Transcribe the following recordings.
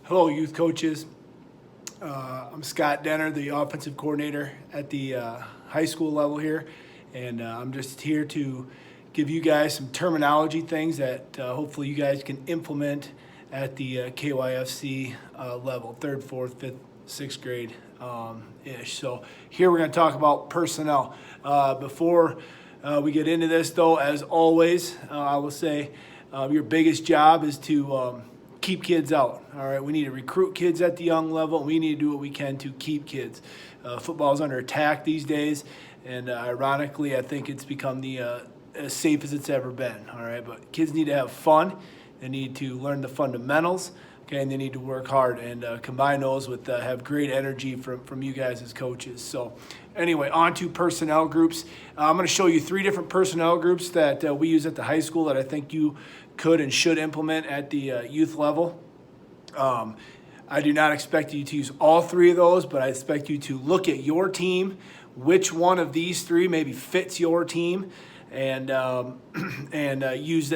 Hello, youth coaches. I'm Scott Denner, the offensive coordinator at the high school level here, and I'm just here to give you guys some terminology things that hopefully you guys can implement at the KYFC level, 3rd, 4th, 5th, 6th grade ish. So here we're going to talk about personnel. Before we get into this, though, as always, I will say your biggest job is to keep kids out. All right, we need to recruit kids at the young level. We need to do what we can to keep kids. Football is under attack these days, and ironically, I think it's become as safe as it's ever been. All right, but kids need to have fun. They need to learn the fundamentals. Okay, and they need to work hard and combine those with have great energy from you guys as coaches. So anyway, on to personnel groups. I'm going to show you 3 different personnel groups that we use at the high school that I think you could and should implement at the youth level. I do not expect you to use all 3 of those, but I expect you to look at your team, which one of these 3 maybe fits your team, and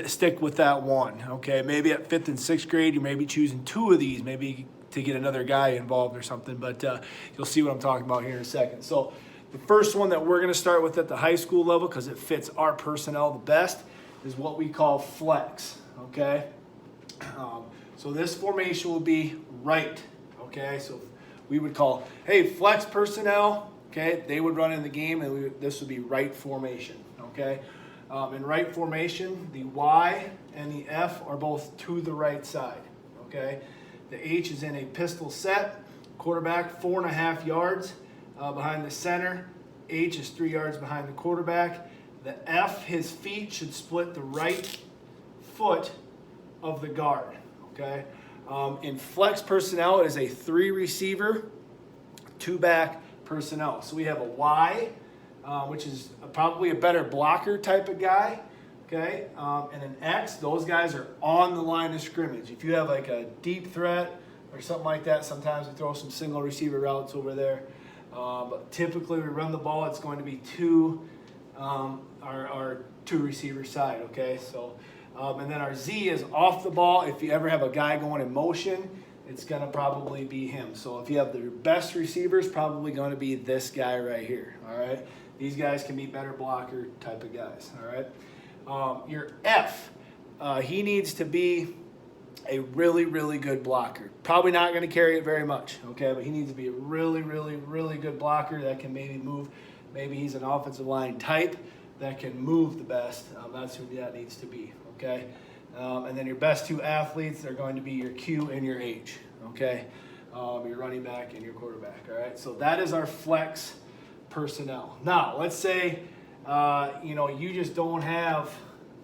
stick with that one. Okay, maybe at 5th and 6th grade you may be choosing 2 of these, maybe to get another guy involved or something, but you'll see what I'm talking about here in a second. So the first one that we're going to start with at the high school level, because it fits our personnel the best, is what we call flex. Okay, so this formation will be right. Okay, so we would call, hey, flex personnel. Okay, they would run in the game, and this would be right formation. Okay, in right formation, the Y and the F are both to the right side. Okay, the H is in a pistol set. Quarterback 4.5 yards behind the center. H is 3 yards behind the quarterback. The F, his feet should split the right foot of the guard. Okay, in flex personnel, it is a 3 receiver, 2 back personnel. So we have a Y, which is probably a better blocker type of guy, okay? And an X, those guys are on the line of scrimmage. If you have like a deep threat or something like that, sometimes we throw some single receiver routes over there. But typically we run the ball, it's going to be our 2 receiver side, okay? So, and then our Z is off the ball. If you ever have a guy going in motion, it's going to probably be him. So if you have the best receivers, probably going to be this guy right here, all right? These guys can be better blocker type of guys, all right? Your F, he needs to be a really, really good blocker. Probably not going to carry it very much, okay? But he needs to be a really, really, really good blocker that can maybe move. Maybe he's an offensive line type that can move the best. That's who that needs to be, okay? And then your best 2 athletes are going to be your Q and your H, okay? Your running back and your quarterback, all right? So that is our flex personnel. Now, let's say, you just don't have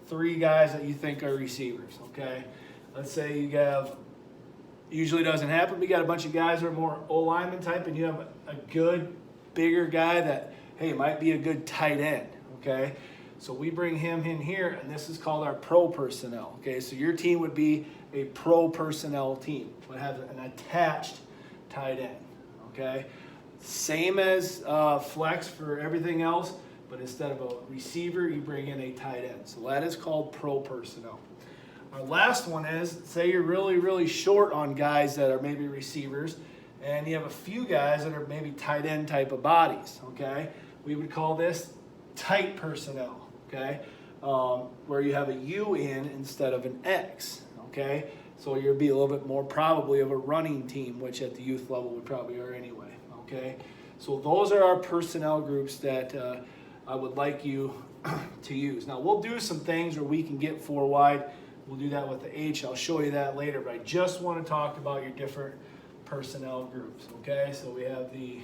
3 guys that you think are receivers, okay? Let's say you have, usually doesn't happen, but you got a bunch of guys that are more O-lineman type, and you have a good, bigger guy that, hey, might be a good tight end, okay? So we bring him in here, and this is called our pro personnel. Okay, so your team would be a pro personnel team. Would have an attached tight end. Okay, same as flex for everything else, but instead of a receiver, you bring in a tight end. So that is called pro personnel. Our last one is, say you're really, really short on guys that are maybe receivers, and you have a few guys that are maybe tight end type of bodies. Okay, we would call this tight personnel. Okay, where you have a U in instead of an X, okay? So you'll be a little bit more probably of a running team, which at the youth level we probably are anyway, okay? So those are our personnel groups that I would like you to use. Now we'll do some things where we can get 4 wide. We'll do that with the H. I'll show you that later, but I just want to talk about your different personnel groups, okay? So we have the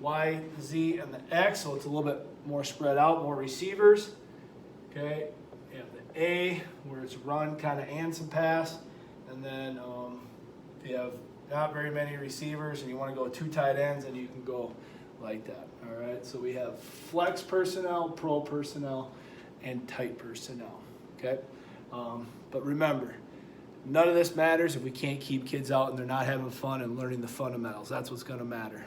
Y, Z, and the X, so it's a little bit more spread out, more receivers. Okay, you have the A, where it's run kind of and some pass, and then if you have not very many receivers and you want to go 2 tight ends, and you can go like that. All right, so we have flex personnel, pro personnel, and tight personnel. Okay, but remember, none of this matters if we can't keep kids out and they're not having fun and learning the fundamentals. That's what's going to matter.